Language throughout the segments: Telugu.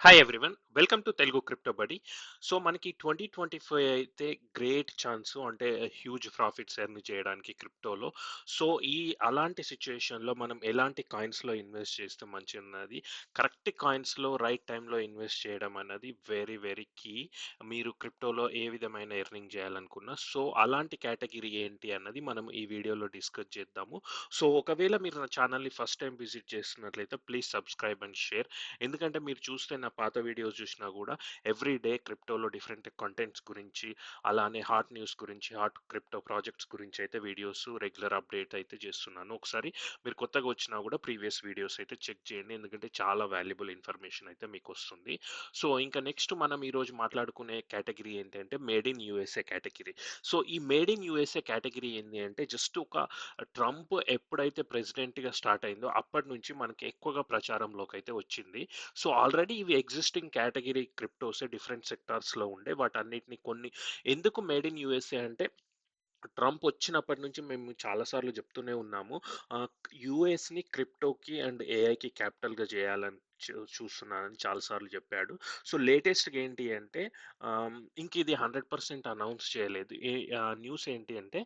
Hi everyone, welcome to Telugu crypto బడి. సో మనకి 2025 అయితే గ్రేట్ ఛాన్స్, అంటే హ్యూజ్ ప్రాఫిట్స్ ఎర్న్ చేయడానికి క్రిప్టోలో. సో అలాంటి సిచ్యుయేషన్లో మనం ఎలాంటి కాయిన్స్లో ఇన్వెస్ట్ చేస్తే మంచి ఉన్నది, కరెక్ట్ కాయిన్స్లో రైట్ టైంలో ఇన్వెస్ట్ చేయడం అన్నది వెరీ వెరీ కీ. మీరు క్రిప్టోలో ఏ విధమైన ఎర్నింగ్ చేయాలనుకున్నా, సో అలాంటి కేటగిరీ ఏంటి అన్నది మనం ఈ వీడియోలో డిస్కస్ చేద్దాము. సో ఒకవేళ మీరు నా ఛానల్ని ఫస్ట్ టైం విజిట్ చేస్తున్నట్లయితే ప్లీజ్ సబ్స్క్రైబ్ అండ్ షేర్. ఎందుకంటే మీరు చూస్తే నా పాత వీడియోస్ చూసినా కూడా ఎవ్రీ డే క్రిప్టోలో డిఫరెంట్ కంటెంట్స్ గురించి, అలానే హాట్ న్యూస్ గురించి, హాట్ క్రిప్టో ప్రాజెక్ట్స్ గురించి అయితే వీడియోస్ రెగ్యులర్ అప్డేట్ అయితే చేస్తున్నాను. ఒకసారి మీరు కొత్తగా వచ్చినా కూడా ప్రీవియస్ వీడియోస్ అయితే చెక్ చేయండి, ఎందుకంటే చాలా వాల్యుబుల్ ఇన్ఫర్మేషన్ అయితే మీకు వస్తుంది. సో ఇంకా నెక్స్ట్ మనం ఈరోజు మాట్లాడుకునే కేటగిరీ ఏంటంటే made in USA category. So ఈ మేడ్ ఇన్ యూఎస్ఏ కేటగిరీ ఏంటి అంటే జస్ట్ ఒక ట్రంప్ ఎప్పుడైతే ప్రెసిడెంట్గా స్టార్ట్ అయిందో అప్పటి నుంచి మనకి ఎక్కువగా ప్రచారంలోకి అయితే వచ్చింది. సో ఆల్రెడీ ఇవి ఎగ్జిస్టింగ్ కేటగిరీ క్రిప్టోసే, డిఫరెంట్ సెక్టార్స్లో ఉండే వాటన్నిటిని కొన్ని. ఎందుకు మేడ్ ఇన్ యూఎస్ఏ అంటే ట్రంప్ వచ్చినప్పటి నుంచి మేము చాలాసార్లు చెప్తూనే ఉన్నాము, యూఎస్ని క్రిప్టోకి అండ్ ఏఐకి క్యాపిటల్గా చేయాలని చూస్తున్నానని చాలాసార్లు చెప్పాడు. సో లేటెస్ట్గా ఏంటి అంటే ఇంక ఇది 100% అనౌన్స్ చేయలేదు. న్యూస్ ఏంటి అంటే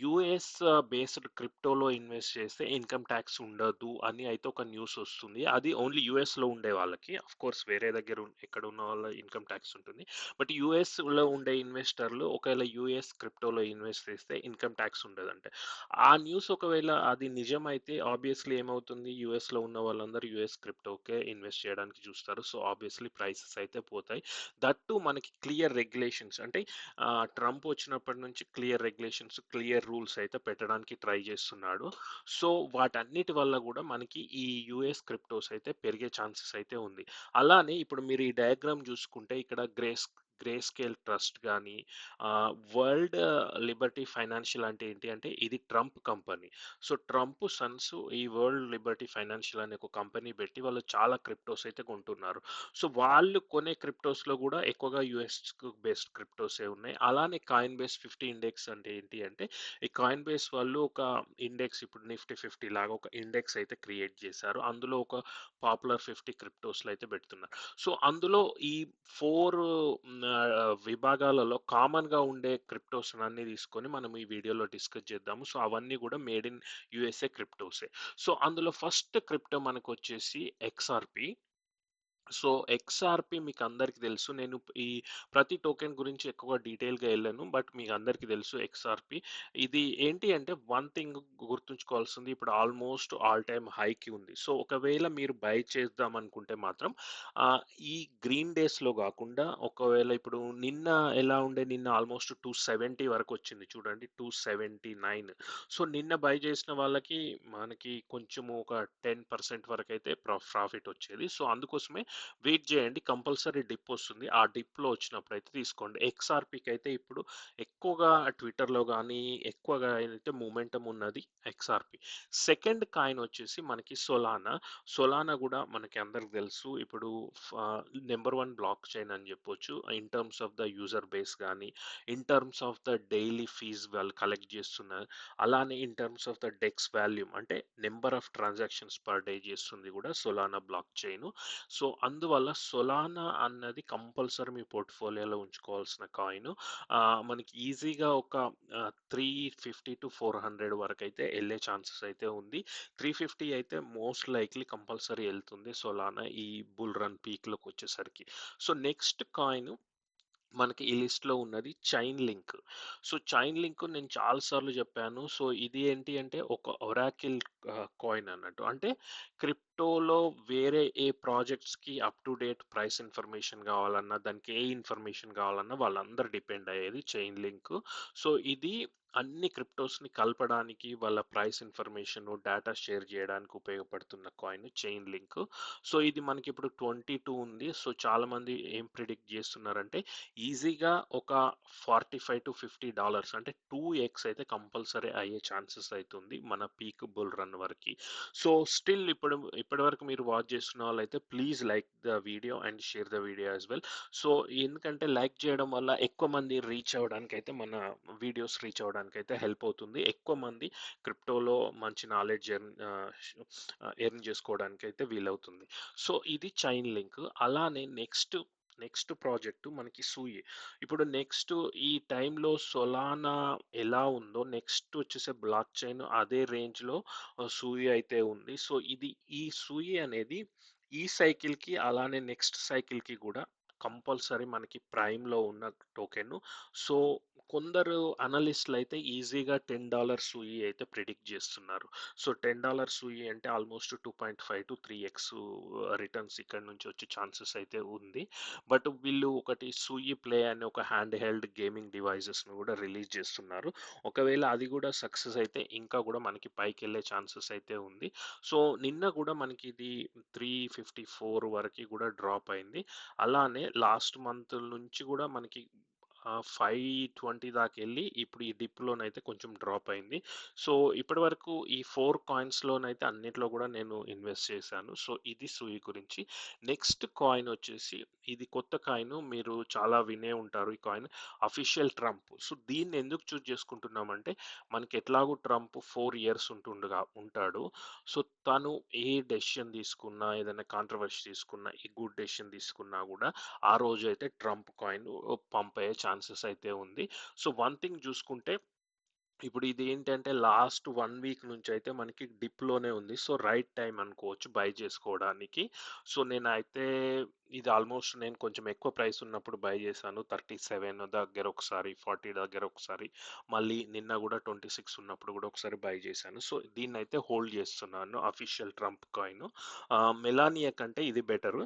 యూఎస్ బేస్డ్ క్రిప్టోలో ఇన్వెస్ట్ చేస్తే ఇన్కమ్ ట్యాక్స్ ఉండదు అని అయితే ఒక న్యూస్ వస్తుంది. అది ఓన్లీ యూఎస్లో ఉండే వాళ్ళకి. అఫ్ కోర్స్ వేరే దగ్గర ఎక్కడ ఉన్న వాళ్ళ ఇన్కమ్ ట్యాక్స్ ఉంటుంది. బట్ యూఎస్లో ఉండే ఇన్వెస్టర్లు ఒకవేళ యూఎస్ క్రిప్టోలో ఇన్వెస్ట్ చేస్తే ఇన్కమ్ ట్యాక్స్ ఉండదంటే, ఆ న్యూస్ ఒకవేళ అది నిజమైతే ఆబ్వియస్లీ ఏమవుతుంది, యూఎస్లో ఉన్న వాళ్ళందరూ యూఎస్ క్రిప్టోకే ఇన్వెస్ట్ చేయడానికి చూస్తారు. సో ఆబ్వియస్లీ ప్రైసెస్ అయితే పోతాయి. దట్టు మనకి క్లియర్ రెగ్యులేషన్స్, అంటే ట్రంప్ వచ్చినప్పటి నుంచి క్లియర్ రెగ్యులేషన్స్, క్లియర్ రూల్స్ అయితే పెట్టడానికి ట్రై చేస్తున్నాడు. సో వాటన్నిటి వల్ల కూడా మనకి ఈ యూఎస్ క్రిప్టోస్ అయితే పెరిగే ఛాన్సెస్ అయితే ఉంది. అలానే ఇప్పుడు మీరు ఈ డయాగ్రామ్ చూసుకుంటే ఇక్కడ గ్రే స్కేల్ ట్రస్ట్ కానీ, వరల్డ్ లిబర్టీ ఫైనాన్షియల్ అంటే ఏంటి అంటే ఇది Trump company. So Trump Sons ఈ వరల్డ్ లిబర్టీ ఫైనాన్షియల్ అనే ఒక కంపెనీ పెట్టి వాళ్ళు చాలా క్రిప్టోస్ అయితే కొంటున్నారు. సో వాళ్ళు కొనే క్రిప్టోస్లో కూడా ఎక్కువగా యుఎస్ బేస్డ్ క్రిప్టోసే ఉన్నాయి. అలానే కాయిన్ బేస్ 50 ఇండెక్స్ అంటే ఏంటి అంటే ఈ కాయిన్ బేస్ వాళ్ళు ఒక ఇండెక్స్, ఇప్పుడు నిఫ్టీ 50 లాగా ఒక ఇండెక్స్ అయితే క్రియేట్ చేశారు. అందులో ఒక పాపులర్ 50 క్రిప్టోస్లో అయితే పెడుతున్నారు. సో అందులో ఈ 4 విభాగాలలో కామన్గా ఉండే క్రిప్టోస్ అన్ని తీసుకొని మనం ఈ వీడియోలో డిస్కస్ చేద్దాము. సో అవన్నీ కూడా మేడ్ ఇన్ యుఎస్ఏ క్రిప్టోసే. సో అందులో ఫస్ట్ క్రిప్టో మనకు వచ్చేసి ఎక్స్ఆర్పి. సో ఎక్స్ఆర్పి మీకు అందరికీ తెలుసు. నేను ఈ ప్రతి టోకెన్ గురించి ఎక్కువ డీటెయిల్గా వెళ్ళను, బట్ మీకు అందరికీ తెలుసు ఎక్స్ఆర్పి. ఇది ఏంటి అంటే వన్ థింగ్ గుర్తుంచుకోవాల్సింది, ఇప్పుడు ఆల్మోస్ట్ ఆల్ టైమ్ హైకి ఉంది. సో ఒకవేళ మీరు బై చేద్దాం అనుకుంటే మాత్రం ఆ, ఈ గ్రీన్ డేస్లో కాకుండా, ఒకవేళ ఇప్పుడు నిన్న ఎలా ఉండే, నిన్న ఆల్మోస్ట్ 270 వరకు వచ్చింది చూడండి, 279. సో నిన్న బై చేసిన వాళ్ళకి మనకి కొంచెము ఒక 10% వరకు అయితే ప్రాఫిట్ వచ్చేది. సో అందుకోసమే వెయిట్ చేయండి, కంపల్సరీ డిప్ వస్తుంది. ఆ డిప్లో వచ్చినప్పుడు అయితే తీసుకోండి. ఎక్స్ఆర్పికి అయితే ఇప్పుడు ఎక్కువగా ట్విట్టర్లో కానీ ఎక్కువగా అయితే మూమెంటం ఉన్నది ఎక్స్ఆర్పి. సెకండ్ కాయిన్ వచ్చేసి మనకి సొలానా. సొలానా కూడా మనకి అందరికి తెలుసు, ఇప్పుడు నెంబర్ 1 బ్లాక్ చైన్ అని చెప్పొచ్చు in terms of the user base కానీ, in terms of the daily fees వాళ్ళు కలెక్ట్ చేస్తున్నారు. అలానే in terms of the DEX volume, అంటే number of transactions per day చేస్తుంది కూడా సొలానా బ్లాక్ చైన్. సో అందువల్ల సొలానా అన్నది కంపల్సరీ మీ పోర్ట్ఫోలియోలో ఉంచుకోవాల్సిన కాయిన్. మనకి ఈజీగా ఒక 350 to 400 వరకు అయితే వెళ్ళే ఛాన్సెస్ అయితే ఉంది. 350 అయితే మోస్ట్ లైక్లీ కంపల్సరీ వెళ్తుంది సొలానా ఈ బుల్ రన్ పీక్లోకి వచ్చేసరికి. సో నెక్స్ట్ కాయిన్ మనకి ఈ లిస్ట్లో ఉన్నది chain link. So chain link నేను చాలాసార్లు చెప్పాను. సో ఇది ఏంటి అంటే ఒక ఒరాకిల్ కాయిన్ అన్నట్టు, అంటే క్రిప్టోలో వేరే ఏ ప్రాజెక్ట్స్కి up to date price information కావాలన్నా, దానికి ఏ ఇన్ఫర్మేషన్ కావాలన్నా వాళ్ళందరూ డిపెండ్ అయ్యేది చైన్ లింక్. సో ఇది అన్ని క్రిప్టోస్ని కలపడానికి, వాళ్ళ ప్రైస్ ఇన్ఫర్మేషన్ డేటా షేర్ చేయడానికి ఉపయోగపడుతున్న కాయిన్ చైన్ లింక్. సో ఇది మనకి ఇప్పుడు 22 ఉంది. సో చాలా మంది ఏం ప్రిడిక్ట్ చేస్తున్నారంటే ఈజీగా ఒక $45 to $50, అంటే 2x అయితే కంపల్సరీ అయ్యే ఛాన్సెస్ అవుతుంది మన పీక్ బుల్ రన్ వరకు. సో స్టిల్ ఇప్పుడు ఇప్పటివరకు మీరు వాచ్ చేస్తున్న వాళ్ళైతే please like the video and share the video as well. So, ఎందుకంటే లైక్ చేయడం వల్ల ఎక్కువ మంది రీచ్ అవ్వడానికైతే మన వీడియోస్ రీచ్ అవ్వడానికైతే హెల్ప్ అవుతుంది. ఎక్కువ మంది క్రిప్టోలో మంచి నాలెడ్జ్ ఎర్న్ చేసుకోవడానికైతే వీలవుతుంది. సో, ఇది చైన్ లింక్. అలానే నెక్స్ట్ ప్రాజెక్ట్ మనకి సూయి. ఇప్పుడు నెక్స్ట్ ఈ టైంలో సొలానా ఎలా ఉందో నెక్స్ట్ వచ్చేసే బ్లాక్ చైన్ అదే రేంజ్‌లో సూయి అయితే ఉంది. సో, ఈ సూయి అనేది ఈ సైకిల్‌కి అలానే నెక్స్ట్ సైకిల్‌కి గూడా కంపల్సరీ మనకి ప్రైమ్‌లో ఉన్న టోకెను. సో, కొందరు అనలిస్ట్‌లయితే ఈజీగా $10 సూయి అయితే ప్రిడిక్ట్ జేస్తున్నారు. సో, $10 సూయి అంటే ఆల్మోస్ట్ 2.5-3x రిటర్న్స్ ఇక్కడి నుంచి వచ్చే ఛాన్సెస్ అయితే ఉంది. బట్ వీళ్ళు ఒకటి సూయి ప్లే అనే ఒక హ్యాండ్ హెల్డ్ గేమింగ్ డివైసెస్‌ని గూడా రిలీజ్ జేస్తున్నారు. ఒకవేళ అది గూడా సక్సెస్ అయితే ఇంకా గూడా మనకి పైకెళ్ళే ఛాన్సెస్ అయితే ఉంది. సో, నిన్న గూడా మనకి ఇది 354 వరకి గూడా డ్రాప్ అయింది. అలానే లాస్ట్ మంత్ నుంచి గూడా మనకి 520 దాకెళ్ళి ఇప్పుడు ఈ డిప్‌లోనైతే కొంచెం డ్రాప్ అయింది. సో, ఇప్పటివరకు ఈ 4 కాయిన్స్‌లోనైతే అన్నిట్లో గూడా నేను ఇన్వెస్ట్ చేశాను. సో, ఇది సూయి గురించి. నెక్స్ట్ కాయిన్ వచ్చేసి ఇది కొత్త కాయిన్ మీరు చాలా వినే ఉంటారు ఈ కాయిన్ అఫీషియల్ ట్రంప్. సో, దీన్ని ఎందుకు చూజ్ చేసుకుంటున్నామంటే మనకి ఎట్లాగో ట్రంప్ 4 ఇయర్స్ ఉంటాడు. సో, తను ఏ డెసిషన్ తీసుకున్నా, ఏదైనా కాంట్రోవర్సీ తీసుకున్నా, ఏ గుడ్ డెసిషన్ తీసుకున్నా గూడా ఆ రోజైతే ట్రంప్ కాయిన్ పంప్ అయ్యే ఛాన్సెస్ అయితే ఉంది. సో, వన్ థింగ్ చూసుకుంటే ఇప్పుడు ఇది ఏంటంటే లాస్ట్ 1 వీక్ నుంచయితే మనకి డిప్‌లోనే ఉంది. సో, రైట్ టైమ్ అనుకోవచ్చు బై చేసుకోవడానికి. సో, నేనైతే ఇది ఆల్మోస్ట్ నేను కొంచెం ఎక్కువ ప్రైస్ ఉన్నప్పుడు బై చేశాను. 37 దగ్గర ఒకసారి, 40 దగ్గర ఒకసారి, మళ్ళీ నిన్న గూడా 26 ఉన్నప్పుడు గూడా ఒకసారి బై చేశాను. సో, దీన్నైతే హోల్డ్ చేస్తున్నాను అఫీషియల్ ట్రంప్ కాయిన్. మెలానియా కంటే ఇది బెటరు.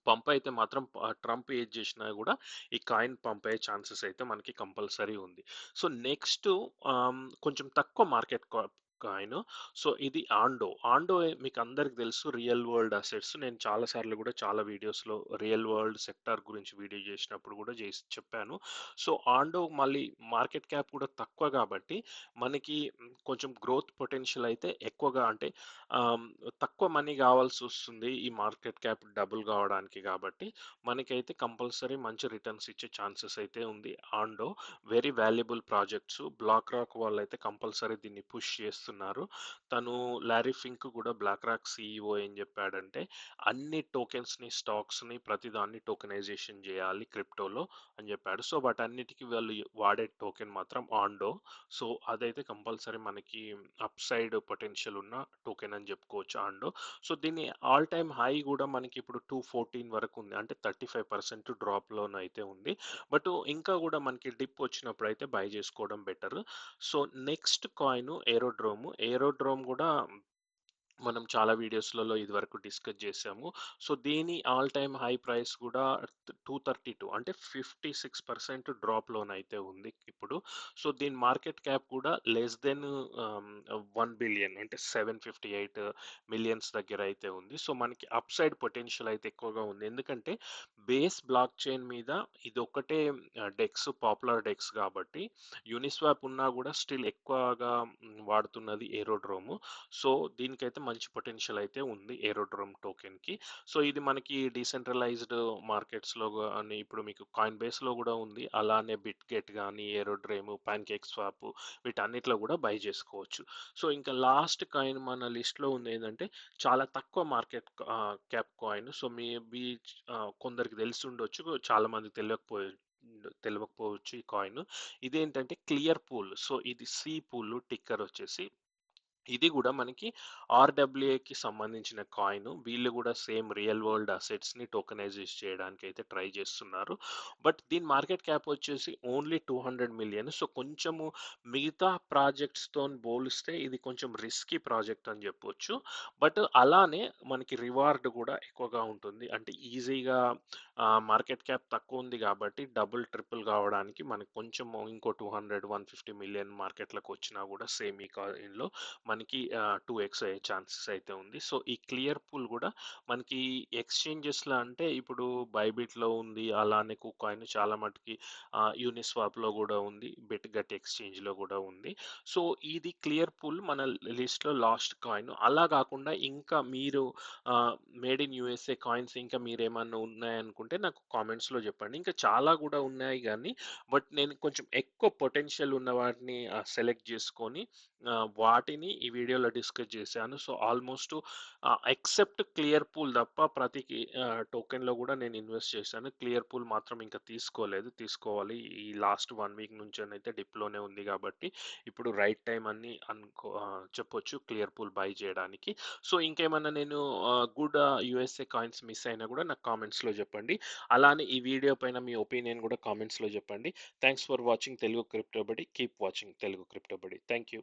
పంప్ అయితే మాత్రం ట్రంప్ ఏది చేసినా గూడా ఈ కాయిన్ పంప్ అయ్యే ఛాన్సెస్ అయితే మనకి కంపల్సరీ ఉంది. సో, నెక్స్ట్ కొంచెం తక్కువ మార్కెట్ కాయిన్. సో, ఇది ఆండో. ఆండో మీకు అందరికి తెలుసు రియల్ వరల్డ్ అసెట్స్. నేను చాలా సార్లు గూడా చాలా వీడియోస్‌లో రియల్ వరల్డ్ సెక్టార్ గురించి వీడియో చేసినప్పుడు గూడా చెప్పాను. సో, ఆండో మళ్ళీ మార్కెట్ క్యాప్ కూడా తక్కువ గాబట్టి మనకి కొంచెం గ్రోత్ పొటెన్షియల్ అయితే ఎక్కువగా అంటే ఆహ్, తక్కువ మనీ కావాల్సొస్తుంది ఈ మార్కెట్ క్యాప్ డబుల్ కావడానికి కాబట్టి, మనకైతే కంపల్సరీ మంచి రిటర్న్స్ ఇచ్చే ఛాన్సెస్ అయితే ఉంది. ఆండో very valuable projects. BlackRock వాళ్ళైతే కంపల్సరీ దీన్ని పుష్ చేస్తున్నారు. తను లారీ ఫింక్ కూడా బ్లాక్ రాక్ సీఈఓ ఏం చెప్పాడంటే, అన్ని టోకెన్స్‌ని, స్టాక్స్‌ని ప్రతిదాన్ని టోకెనైజేషన్ చేయాలి క్రిప్టోలో అని చెప్పాడు. సో, వాటన్నిటికి వాళ్ళు వాడే టోకెన్ మాత్రం ఆండో. సో, అదైతే కంపల్సరీ మనకి అప్‌సైడ్ పొటెన్షియల్ ఉన్న టోకెన్ అని చెప్పుకోవచ్చు ఆండో. సో, దీని ఆల్ టైమ్ హై గూడా మనకిప్పుడు 214 వరకు ఉంది. అంటే 35% డ్రాప్‌లోనైతే ఉంది. బట్ ఇంకా గూడా మనకి డిప్ వచ్చినప్పుడైతే బై చేసుకోవడం better. So, next coin aerodrome. Aerodrome గూడా మనం చాలా వీడియోస్‌లలో ఇదివరకు డిస్కస్ చేసాము. సో, దీని ఆల్ టైమ్ హై ప్రైస్ గూడా 232 అంటే 56% డ్రాప్‌లోనైతే ఉంది ఇప్పుడు. సో, దీని మార్కెట్ క్యాప్ కూడా లెస్ దెన్ 1 బిలియన్ అంటే 758 మిలియన్స్ దగ్గర అయితే ఉంది. సో, మనకి అప్‌సైడ్ పొటెన్షియల్ అయితే ఎక్కువగా ఉంది. ఎందుకంటే బేస్ బ్లాక్ చైన్ మీద ఇదొక్కటే పాపులర్ డెక్స్ కాబట్టి యూనిస్వాప్ ఉన్నా గూడా స్టిల్ ఎక్కువగా వాడుతున్నది ఏరోడ్రోమ్. సో, దీనికైతే మంచి పొటెన్షియల్ అయితే ఉంది ఏరోడ్రోమ్ టోకెన్‌కి. సో, ఇది మనకి డీసెంట్రలైజ్డ్ మార్కెట్స్‌లో గాని ఇప్పుడు మీకు కాయిన్ బేస్‌లో గూడా ఉంది. అలానే బిట్‌గెట్ గాని, ఏరోడ్రేమ్, పాన్‌కేక్ స్వాప్ వీటన్నిటిలో గూడా బై జేసుకోవచ్చు. సో, ఇంకా లాస్ట్ కాయిన్ మన లిస్ట్‌లో ఉందేందంటే చాలా తక్కువ క్యాప్ కాయిన్. సో, మేబీ కొందరికి తెలిసుండొచ్చు. చాలా మందికి తెలవకపోవచ్చు ఈ కాయిన్. ఇదేంటంటే క్లియర్ పూల్. సో, ఇది సి పూల్ టిక్కర్ వచ్చేసి. ఇది గూడా మనకి ఆర్‌డబ్ల్యూఏకి సంబంధించిన కాయిన్. వీళ్ళు గూడా సేమ్ రియల్ వరల్డ్ అసెట్స్‌ని టోకెనైజ్ చేయడానికైతే ట్రై చేస్తున్నారు. బట్ దీని మార్కెట్ క్యాప్ వచ్చేసి ఓన్లీ 200,000,000. సో, కొంచెము మిగతా ప్రాజెక్ట్స్‌తోని పోలిస్తే ఇది కొంచెం రిస్కీ ప్రాజెక్ట్ అని చెప్పొచ్చు. బట్ అలానే మనకి రివార్డ్ గూడా ఎక్కువగా ఉంటుంది. అంటే ఈజీగా మార్కెట్ క్యాప్ తక్కువుంది గాబట్టి డబుల్, ట్రిపుల్ కావడానికి మనకు కొంచెం ఇంకో 200, 150 మిలియన్ మార్కెట్‌లోకి వచ్చినా గూడా సేమ్ ఈ కాయిన్‌లో మనకి 2x అయ్యే ఛాన్సెస్ అయితే ఉంది. సో, ఈ క్లియర్ పూల్ గూడా మనకి ఎక్స్‌చేంజెస్‌లో అంటే ఇప్పుడు బైబిట్‌లో ఉంది. అలానే కుకాయిన్ చాలా మటికి యూనిస్వాప్‌లో గూడా ఉంది. బెట్‌గట్ ఎక్స్‌చేంజ్‌లో గూడా ఉంది. సో, ఇది క్లియర్ పూల్ మన లిస్ట్‌లో లాస్ట్ కాయిన్. అలా గాకుండా ఇంకా మీరు ఆహ్, మేడ్ ఇన్ యూఎస్ఏ కాయిన్స్ ఇంకా మీరేమన్నా ఉన్నాయనుకుంటే నాకు కామెంట్స్‌లో జెప్పండి. ఇంకా చాలా గూడా ఉన్నాయి గానీ, బట్ నేను కొంచెం ఎక్కువ పొటెన్షియల్ ఉన్న వాటిని సెలెక్ట్ జేసుకొని వాటిని ఈ వీడియోలో డిస్కస్ జేశాను. So, almost except clear pool తప్ప ప్రతికి టోకెన్‌లో గూడా నేను ఇన్వెస్ట్ చేశాను. క్లియర్ పూల్ మాత్రం ఇంకా తీసుకోలేదు. తీసుకోవాలి. ఈ లాస్ట్ 1 వీక్ నుంచనైతే డిప్‌లోనే ఉంది గాబట్టి, ఇప్పుడు రైట్ టైమ్ అని చెప్పొచ్చు క్లియర్ పూల్ బై జేయడానికి. సో, ఇంకేమన్నా నేను గుడ్ యూఎస్ఏ కాయిన్స్ మిస్ అయినా గూడా నాకు కామెంట్స్‌లో జెప్పండి. అలానే ఈ వీడియో పైన మీ ఒపీనియన్ గూడా కామెంట్స్‌లో జెప్పండి. Thanks for watching Telugu crypto బడి. కీప్ వాచింగ్ తెలుగు క్రిప్టో బడి. Thank you.